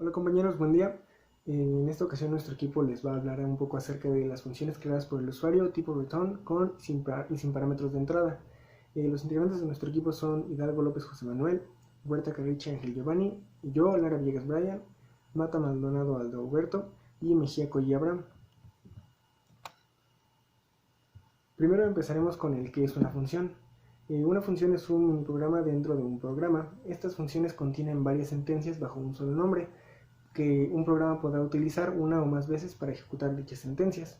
Hola compañeros, buen día. En esta ocasión nuestro equipo les va a hablar un poco acerca de las funciones creadas por el usuario tipo return con y sin parámetros de entrada. Los integrantes de nuestro equipo son Hidalgo López José Manuel, Huerta Carriche Ángel Giovanni, yo, Lara Villegas Brian, Mata Maldonado Aldo Huberto y Mejía Coyi Abraham. Primero empezaremos con el que es una función. Una función es un miniprograma dentro de un programa. Estas funciones contienen varias sentencias bajo un solo nombre, que un programa podrá utilizar una o más veces para ejecutar dichas sentencias.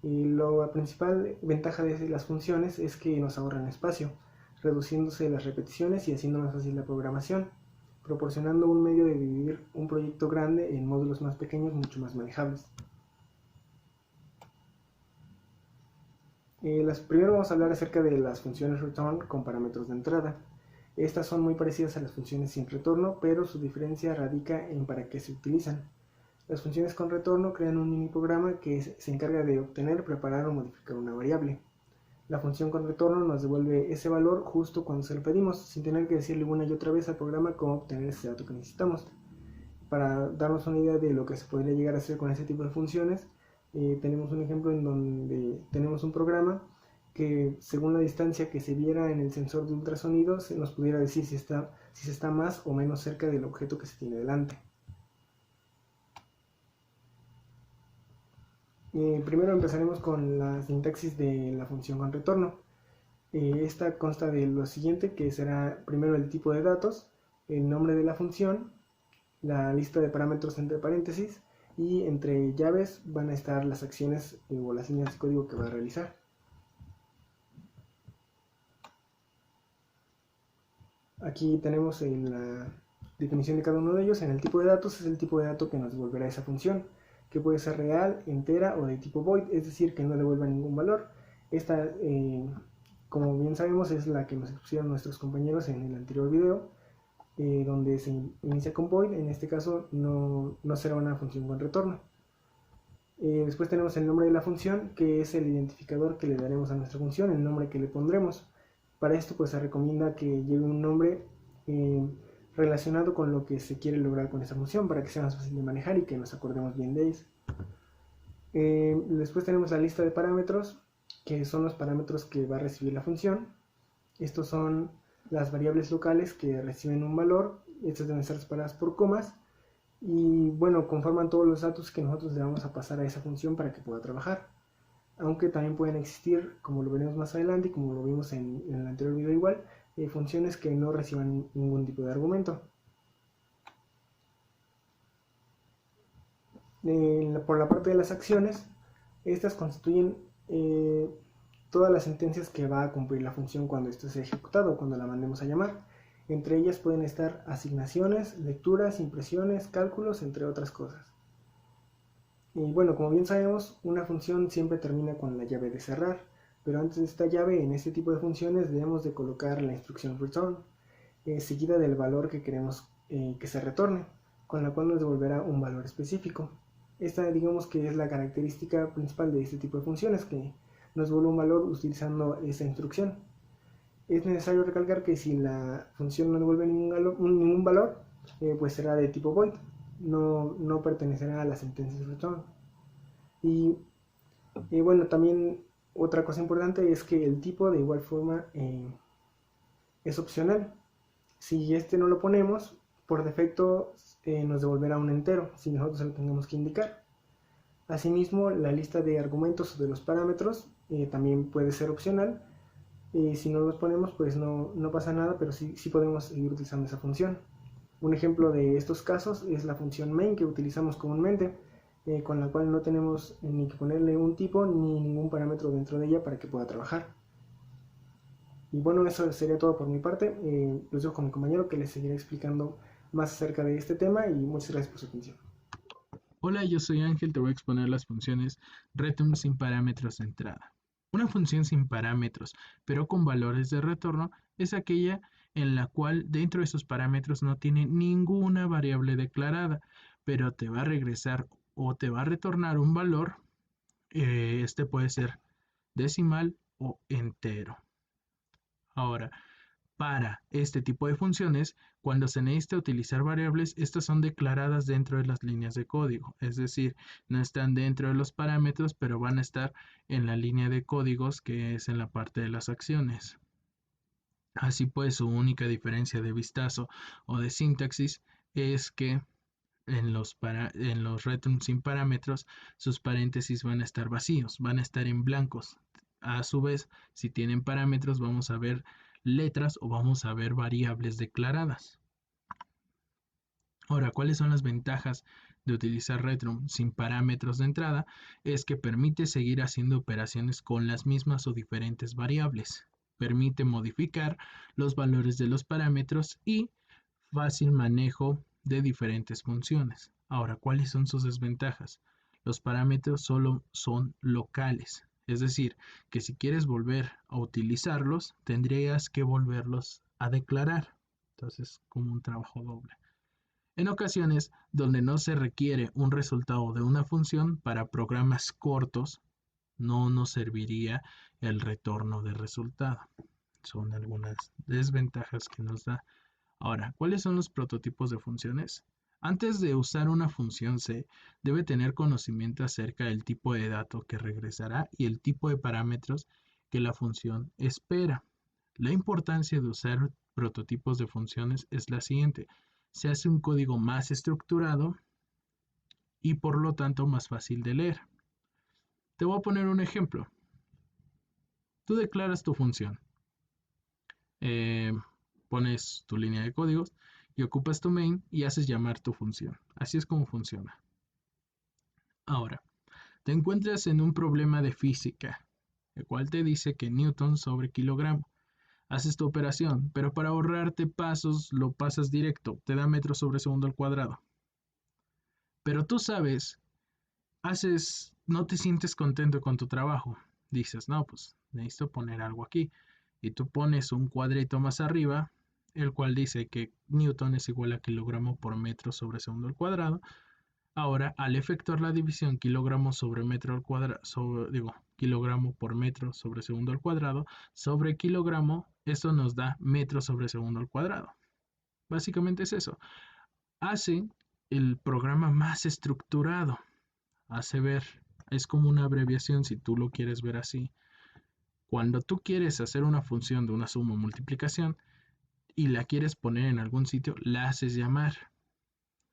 Y la principal ventaja de las funciones es que nos ahorran espacio, reduciéndose las repeticiones y haciendo más fácil la programación, proporcionando un medio de dividir un proyecto grande en módulos más pequeños mucho más manejables. Primero vamos a hablar acerca de las funciones return con parámetros de entrada. Estas son muy parecidas a las funciones sin retorno, pero su diferencia radica en para qué se utilizan. Las funciones con retorno crean un mini programa que se encarga de obtener, preparar o modificar una variable. La función con retorno nos devuelve ese valor justo cuando se lo pedimos, sin tener que decirle una y otra vez al programa cómo obtener ese dato que necesitamos. Para darnos una idea de lo que se podría llegar a hacer con ese tipo de funciones, tenemos un ejemplo en donde tenemos un programa que según la distancia que se viera en el sensor de ultrasonido nos pudiera decir si se está más o menos cerca del objeto que se tiene delante. Primero empezaremos con la sintaxis de la función con retorno. Esta consta de lo siguiente, que será primero el tipo de datos, el nombre de la función, la lista de parámetros entre paréntesis, y entre llaves van a estar las acciones o las líneas de código que va a realizar. Aquí tenemos en la definición de cada uno de ellos. En el tipo de datos es el tipo de dato que nos devolverá esa función, que puede ser real, entera o de tipo void, es decir, que no devuelva ningún valor. Esta, como bien sabemos, es la que nos expusieron nuestros compañeros en el anterior video, donde se inicia con void. En este caso no será una función con retorno. Después tenemos el nombre de la función, que es el identificador que le daremos a nuestra función, el nombre que le pondremos. Para esto pues se recomienda que lleve un nombre relacionado con lo que se quiere lograr con esta función, para que sea más fácil de manejar y que nos acordemos bien de ellos. Después tenemos la lista de parámetros, que son los parámetros que va a recibir la función. Estos son las variables locales que reciben un valor. Estas deben estar separadas por comas. Y bueno, conforman todos los datos que nosotros le vamos a pasar a esa función para que pueda trabajar. Aunque también pueden existir, como lo veremos más adelante y como lo vimos en el anterior video igual, funciones que no reciban ningún tipo de argumento. Por la parte de las acciones, estas constituyen todas las sentencias que va a cumplir la función cuando esto sea ejecutado, cuando la mandemos a llamar. Entre ellas pueden estar asignaciones, lecturas, impresiones, cálculos, entre otras cosas. Y bueno, como bien sabemos, una función siempre termina con la llave de cerrar, pero antes de esta llave, en este tipo de funciones, debemos de colocar la instrucción return, seguida del valor que queremos que se retorne, con la cual nos devolverá un valor específico. Esta, digamos que es la característica principal de este tipo de funciones, que nos devuelve un valor utilizando esa instrucción. Es necesario recalcar que si la función no devuelve ningún valor, pues será de tipo void, no pertenecerá a las sentencias return. Y bueno, también otra cosa importante es que el tipo de igual forma es opcional. Si este no lo ponemos, por defecto nos devolverá un entero, si nosotros se lo tenemos que indicar. Asimismo, la lista de argumentos o de los parámetros también puede ser opcional. Si no los ponemos, pues no pasa nada, pero sí podemos seguir utilizando esa función. Un ejemplo de estos casos es la función main que utilizamos comúnmente, con la cual no tenemos ni que ponerle un tipo ni ningún parámetro dentro de ella para que pueda trabajar. Y bueno, eso sería todo por mi parte. Los dejo con mi compañero que les seguirá explicando más acerca de este tema, y muchas gracias por su atención. Hola, yo soy Ángel, te voy a exponer las funciones return sin parámetros de entrada. Una función sin parámetros, pero con valores de retorno, es aquella en la cual dentro de esos parámetros no tiene ninguna variable declarada, pero te va a regresar o te va a retornar un valor. Este puede ser decimal o entero. Ahora, para este tipo de funciones, cuando se necesita utilizar variables, estas son declaradas dentro de las líneas de código, es decir, no están dentro de los parámetros, pero van a estar en la línea de códigos que es en la parte de las acciones. Así pues, su única diferencia de vistazo o de sintaxis es que en los return sin parámetros, sus paréntesis van a estar vacíos, van a estar en blancos. A su vez, si tienen parámetros, vamos a ver letras o vamos a ver variables declaradas. Ahora, ¿cuáles son las ventajas de utilizar return sin parámetros de entrada? Es que permite seguir haciendo operaciones con las mismas o diferentes variables. Permite modificar los valores de los parámetros y fácil manejo de diferentes funciones. Ahora, ¿cuáles son sus desventajas? Los parámetros solo son locales, es decir, que si quieres volver a utilizarlos, tendrías que volverlos a declarar. Entonces, como un trabajo doble. En ocasiones donde no se requiere un resultado de una función para programas cortos, no nos serviría el retorno de resultado. Son algunas desventajas que nos da. Ahora, ¿cuáles son los prototipos de funciones? Antes de usar una función C, debe tener conocimiento acerca del tipo de dato que regresará y el tipo de parámetros que la función espera. La importancia de usar prototipos de funciones es la siguiente. Se hace un código más estructurado y por lo tanto más fácil de leer. Te voy a poner un ejemplo. Tú declaras tu función. Eh, Pones tu línea de códigos y ocupas tu main y haces llamar tu función. Así es como funciona. Ahora, te encuentras en un problema de física, el cual te dice que Newton sobre kilogramo. Haces tu operación, pero para ahorrarte pasos lo pasas directo, te da metros sobre segundo al cuadrado. Pero tú sabes, no te sientes contento con tu trabajo. Dices, no, pues necesito poner algo aquí. Y tú pones un cuadrito más arriba, el cual dice que Newton es igual a kilogramo por metro sobre segundo al cuadrado. Ahora, al efectuar la división kilogramo sobre metro al cuadrado, kilogramo por metro sobre segundo al cuadrado, sobre kilogramo, esto nos da metro sobre segundo al cuadrado. Básicamente es eso. Hace el programa más estructurado. Hace ver, es como una abreviación si tú lo quieres ver así. Cuando tú quieres hacer una función de una suma o multiplicación y la quieres poner en algún sitio, la haces llamar.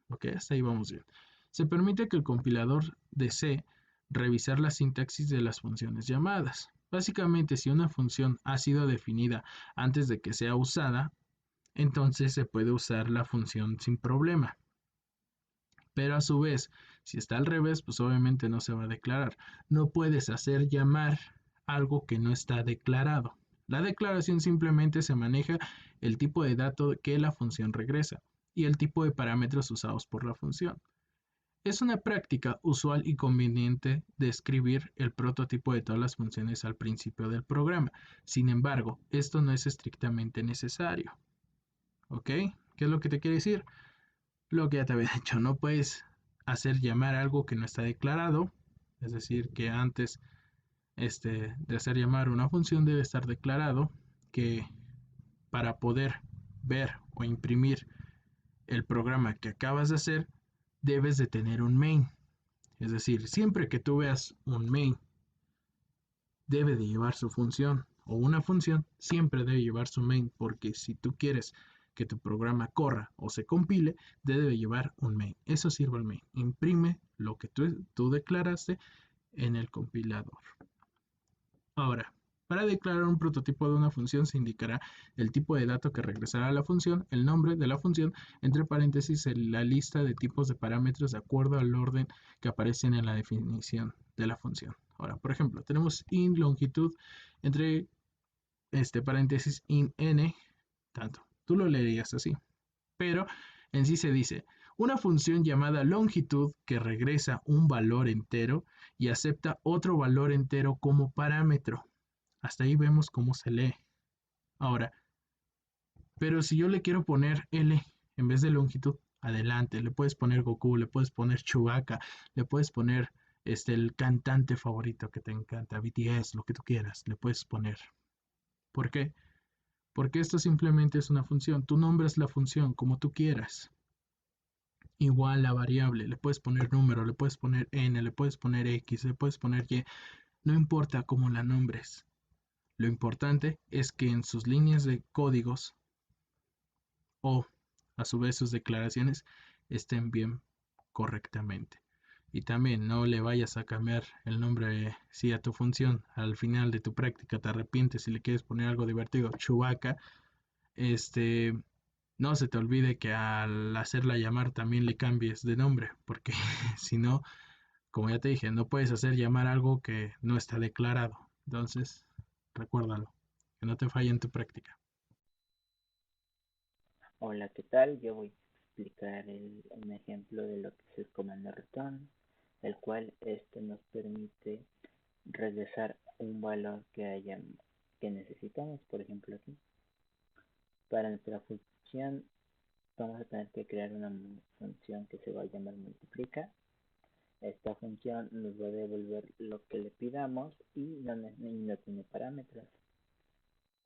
Ok, hasta ahí vamos bien. Se permite que el compilador desee revisar la sintaxis de las funciones llamadas. Básicamente, si una función ha sido definida antes de que sea usada, entonces se puede usar la función sin problema. Pero a su vez, si está al revés, pues obviamente no se va a declarar. No puedes hacer llamar algo que no está declarado. La declaración simplemente se maneja el tipo de dato que la función regresa y el tipo de parámetros usados por la función. Es una práctica usual y conveniente de escribir el prototipo de todas las funciones al principio del programa. Sin embargo, esto no es estrictamente necesario. ¿Ok? ¿Qué es lo que te quiere decir? Lo que ya te había dicho, no puedes hacer llamar algo que no está declarado, es decir, que antes de hacer llamar una función debe estar declarado que para poder ver o imprimir el programa que acabas de hacer, debes de tener un main. Es decir, siempre que tú veas un main, debe de llevar su función, o una función siempre debe llevar su main, porque si tú quieres que tu programa corra o se compile, debe llevar un main. Eso sirve el main. Imprime lo que tú declaraste en el compilador. Ahora, para declarar un prototipo de una función se indicará el tipo de dato que regresará a la función, el nombre de la función, entre paréntesis la lista de tipos de parámetros de acuerdo al orden que aparecen en la definición de la función. Ahora, por ejemplo, tenemos int longitud entre paréntesis int n, tanto. Tú lo leerías así. Pero en sí se dice, una función llamada longitud que regresa un valor entero y acepta otro valor entero como parámetro. Hasta ahí vemos cómo se lee. Ahora, pero si yo le quiero poner L en vez de longitud, adelante, le puedes poner Goku, le puedes poner Chewbacca, le puedes poner el cantante favorito que te encanta, BTS, lo que tú quieras, le puedes poner. ¿Por qué? porque esto simplemente es una función. Tú nombras la función como tú quieras. Igual la variable, le puedes poner número, le puedes poner n, le puedes poner x, le puedes poner y, no importa cómo la nombres. Lo importante es que en sus líneas de códigos o a su vez sus declaraciones estén bien correctamente. Y también no le vayas a cambiar el nombre si a tu función al final de tu práctica te arrepientes y le quieres poner algo divertido, Chewbacca, este, no se te olvide que al hacerla llamar también le cambies de nombre, porque si no, como ya te dije, no puedes hacer llamar algo que no está declarado. Entonces, recuérdalo, que no te falle en tu práctica. Hola, ¿qué tal? Yo voy a explicar un ejemplo de lo que es el comando return, el cual nos permite regresar un valor que necesitamos. Por ejemplo, aquí para nuestra función vamos a tener que crear una función que se va a llamar multiplica. Esta función nos va a devolver lo que le pidamos y no tiene parámetros.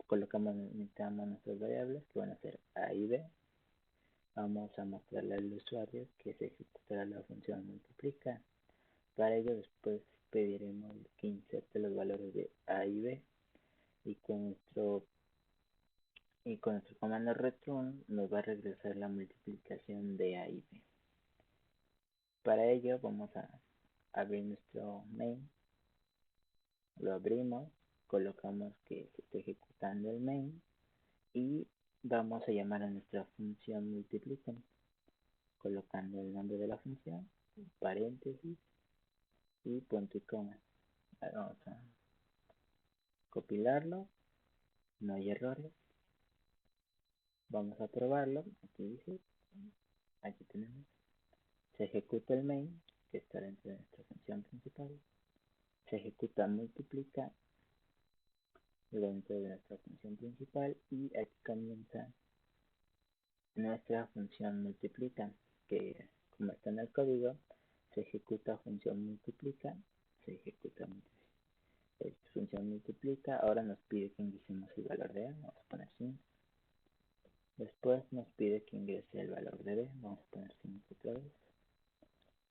Necesitamos nuestras variables que van a ser a y b. Vamos a mostrarle al usuario que se ejecutará la función multiplica. Para ello después pediremos que inserte los valores de a y b y con nuestro comando return nos va a regresar la multiplicación de a y b. Para ello vamos a abrir nuestro main, lo abrimos, colocamos que se esté ejecutando el main y vamos a llamar a nuestra función multiplica colocando el nombre de la función, paréntesis y punto y coma. Vamos a compilarlo, no hay errores. Vamos a probarlo, aquí dice, aquí tenemos. Se ejecuta el main, que está dentro de nuestra función principal. Se ejecuta multiplica dentro de nuestra función principal y aquí comienza nuestra función multiplica, que como está en el código, se ejecuta función multiplica, se ejecuta función multiplica, ahora nos pide que ingresemos el valor de a, vamos a poner 5. Después nos pide que ingrese el valor de b, vamos a poner 5 otra vez.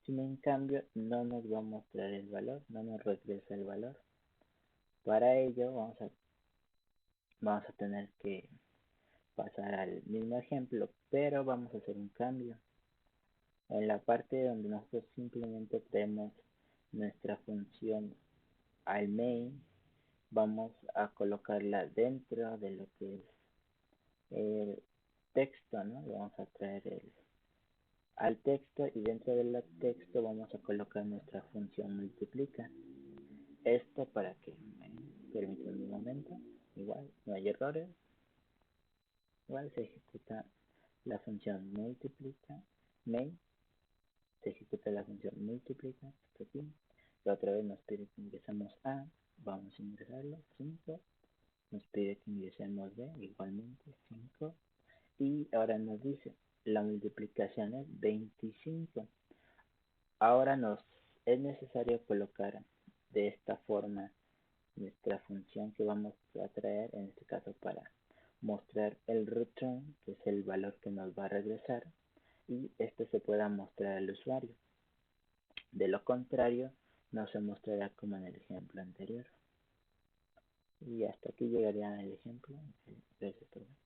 Si en cambio no nos va a mostrar el valor, no nos regresa el valor. Para ello vamos a tener que pasar al mismo ejemplo, pero vamos a hacer un cambio. En la parte donde nosotros simplemente tenemos nuestra función al main, vamos a colocarla dentro de lo que es el texto, ¿no? Le vamos a traer al texto y dentro del texto vamos a colocar nuestra función multiplica. Esto para que me permita un momento, igual no hay errores, igual se ejecuta la función multiplica, main, se ejecuta la función multiplica, esto aquí, la otra vez nos pide que ingresemos a, vamos a ingresarlo, 5, nos pide que ingresemos b, igualmente 5, y ahora nos dice, la multiplicación es 25. Ahora es necesario colocar de esta forma nuestra función que vamos a traer, en este caso para mostrar el return, que es el valor que nos va a regresar, y este se pueda mostrar al usuario. De lo contrario, no se mostrará como en el ejemplo anterior. Y hasta aquí llegaría el ejemplo. Gracias por ver.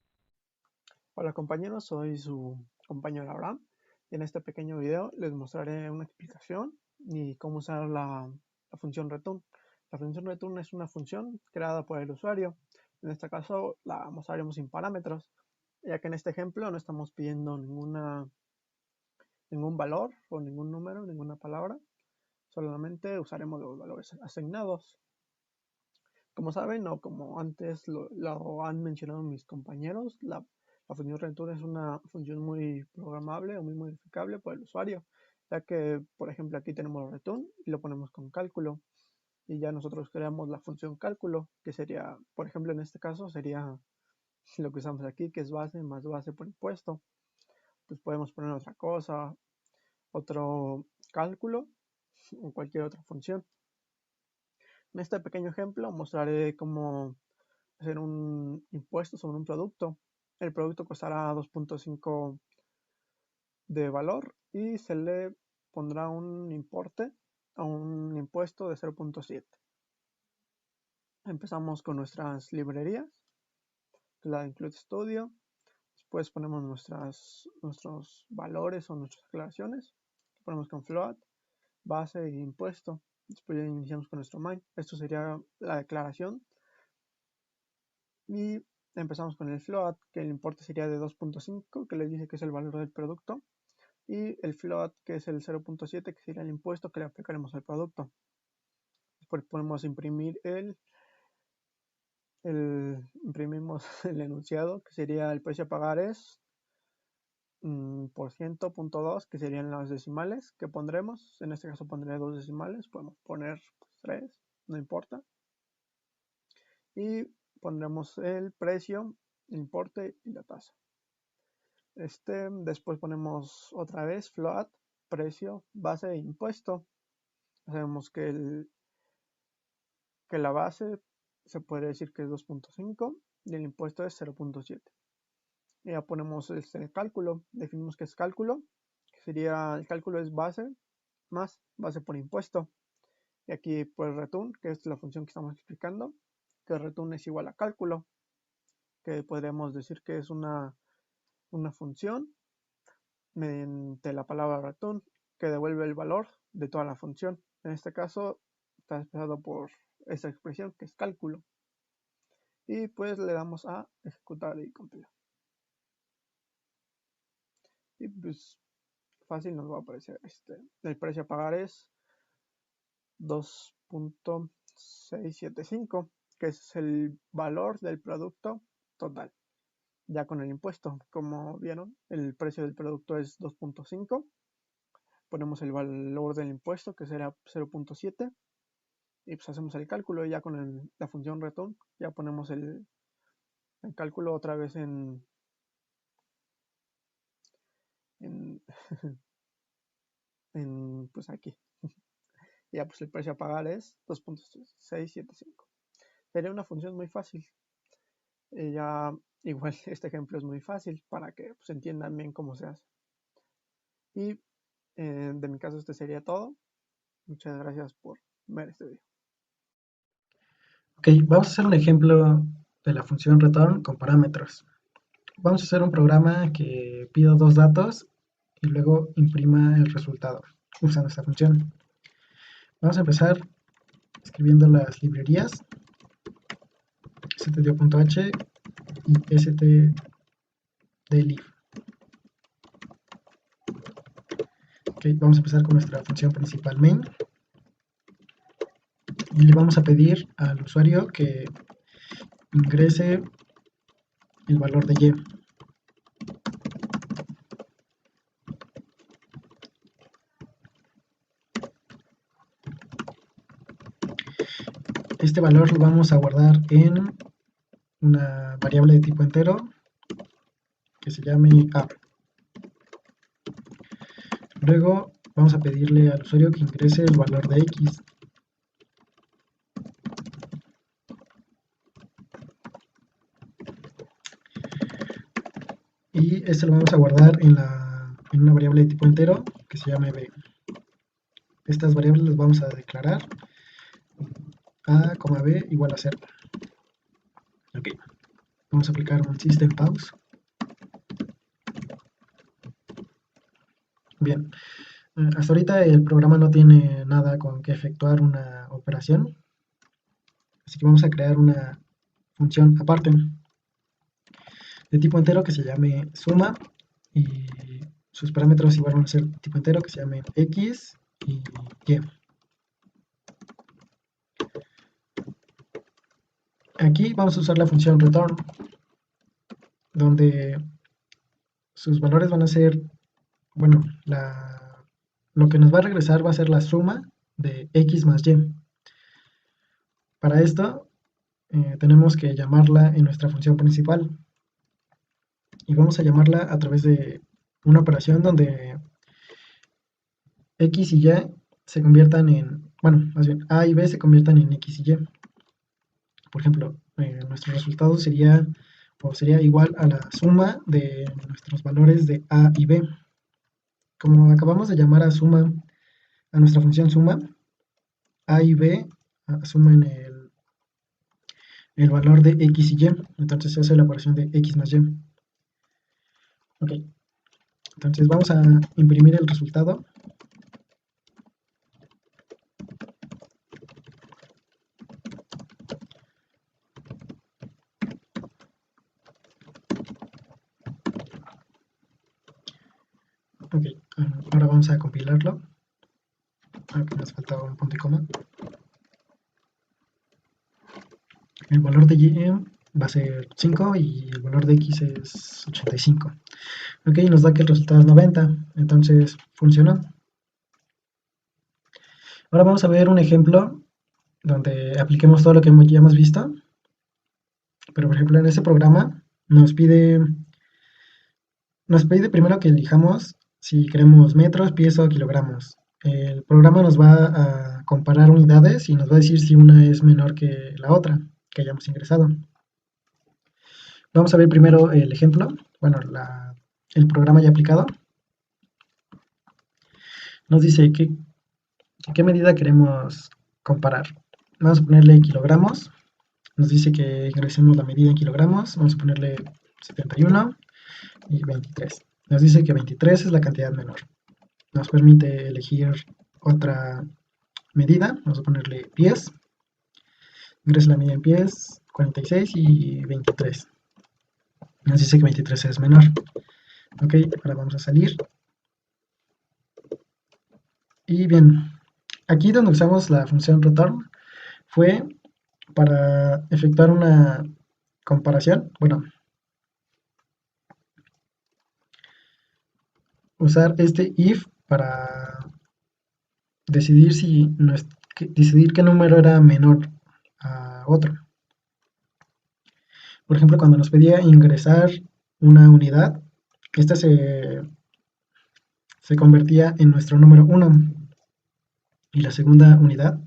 Hola compañeros, soy su compañero Abraham y en este pequeño video les mostraré una explicación y cómo usar la función return. La función return es una función creada por el usuario. En este caso la mostraremos sin parámetros, ya que en este ejemplo no estamos pidiendo ningún valor o ningún número, ninguna palabra. Solamente usaremos los valores asignados. Como saben, o como antes lo han mencionado mis compañeros, la función return es una función muy programable o muy modificable por el usuario, ya que, por ejemplo, aquí tenemos return y lo ponemos con cálculo, y ya nosotros creamos la función cálculo, que sería, por ejemplo, en este caso sería lo que usamos aquí, que es base más base por impuesto. Pues podemos poner otra cosa, otro cálculo o cualquier otra función. En este pequeño ejemplo mostraré cómo hacer un impuesto sobre un producto. El producto costará 2.5 de valor y se le pondrá un importe a un impuesto de 0.7. Empezamos con nuestras librerías, la Include Studio. Después ponemos nuestros valores o nuestras declaraciones. Ponemos con float, base e impuesto. Después ya iniciamos con nuestro main. Esto sería la declaración. Y empezamos con el float, que el importe sería de 2.5, que les dice que es el valor del producto. Y el float, que es el 0.7, que sería el impuesto que le aplicaremos al producto. Después podemos imprimir imprimimos el enunciado, que sería el precio a pagar es por ciento, punto 2, que serían las decimales que pondremos. En este caso pondré 2 decimales, podemos poner 3, no importa. Y pondremos el precio, el importe y la tasa. Después ponemos otra vez float, precio, base e impuesto. Sabemos que la base se puede decir que es 2.5 y el impuesto es 0.7. Y ya ponemos el cálculo, definimos que es cálculo, que sería el cálculo es base más base por impuesto. Y aquí pues return, que es la función que estamos explicando, que return es igual a cálculo, que podríamos decir que es una función mediante la palabra return que devuelve el valor de toda la función. En este caso está expresado por esta expresión que es cálculo. Y pues le damos a ejecutar y compilar. Y pues fácil nos va a aparecer el precio a pagar es 2.675, que es el valor del producto total. Ya con el impuesto, como vieron, el precio del producto es 2.5. Ponemos el valor del impuesto, que será 0.7. Y pues hacemos el cálculo y ya con la función return ya ponemos el cálculo otra vez en pues aquí. Ya pues el precio a pagar es 2.675. Sería una función muy fácil. Ya igual este ejemplo es muy fácil para que pues, entiendan bien cómo se hace. Y de mi caso sería todo. Muchas gracias por ver este video. Ok, vamos a hacer un ejemplo de la función return con parámetros. Vamos a hacer un programa que pida dos datos y luego imprima el resultado usando esta función. Vamos a empezar escribiendo las librerías stdio.h y stdlib. Ok, vamos a empezar con nuestra función principal main y le vamos a pedir al usuario que ingrese el valor de y. Este valor lo vamos a guardar en una variable de tipo entero que se llame a. Luego vamos a pedirle al usuario que ingrese el valor de x. Y este lo vamos a guardar en una variable de tipo entero que se llame b. Estas variables las vamos a declarar a, b igual a 0. Ok, vamos a aplicar un system pause. Bien, hasta ahorita el programa no tiene nada con que efectuar una operación, así que vamos a crear una función aparte de tipo entero que se llame suma y sus parámetros igual van a ser tipo entero que se llame x y y. Aquí vamos a usar la función return, donde sus valores van a ser, bueno, lo que nos va a regresar va a ser la suma de x más y. Para esto tenemos que llamarla en nuestra función principal y vamos a llamarla a través de una operación donde x y se conviertan en, bueno, más bien a y b se conviertan en x y y. Por ejemplo, nuestro resultado sería igual a la suma de nuestros valores de a y b. Como acabamos de llamar a nuestra función suma, a y b asumen el valor de x y y, entonces se hace la operación de x más y. Ok, entonces vamos a imprimir el resultado. Ok, ahora vamos a compilarlo. Aquí nos falta un punto y coma. El valor de y va a ser 5 y el valor de x es 85. Ok, nos da que el resultado es 90, entonces funcionó. Ahora vamos a ver un ejemplo donde apliquemos todo lo que ya hemos visto. Pero por ejemplo en este programa nos pide primero que elijamos si queremos metros, pies o kilogramos. El programa nos va a comparar unidades y nos va a decir si una es menor que la otra que hayamos ingresado. Vamos a ver primero el ejemplo, bueno, el programa ya aplicado. Nos dice qué medida queremos comparar. Vamos a ponerle kilogramos. Nos dice que ingresemos la medida en kilogramos. Vamos a ponerle 71 y 23. Nos dice que 23 es la cantidad menor. Nos permite elegir otra medida. Vamos a ponerle pies. Ingresa la medida en pies, 46 y 23. Nos dice que 23 es menor. Ok, ahora vamos a salir. Y bien, aquí donde usamos la función return fue para efectuar una comparación. Bueno, usar este if para decidir decidir qué número era menor a otro. Por ejemplo, cuando nos pedía ingresar una unidad, esta se convertía en nuestro número 1 y la segunda unidad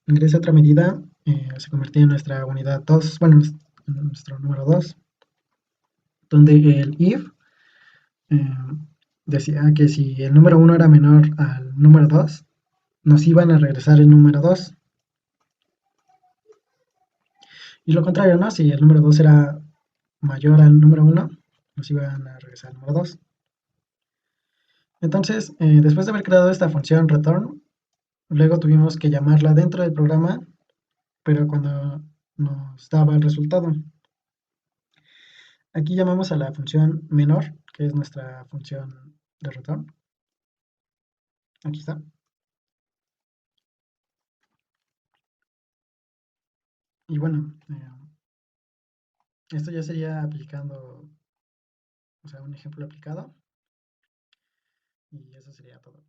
ingresa otra medida, se convertía en nuestra unidad 2, bueno, en nuestro número 2, donde el if decía que si el número 1 era menor al número 2, nos iban a regresar el número 2. Y lo contrario, ¿no? Si el número 2 era mayor al número 1, nos iban a regresar el número 2. Entonces, después de haber creado esta función return, luego tuvimos que llamarla dentro del programa, pero cuando nos daba el resultado. Aquí llamamos a la función menor, que es nuestra función de return. Aquí está. Y bueno, esto ya sería aplicando, o sea, un ejemplo aplicado. Y eso sería todo.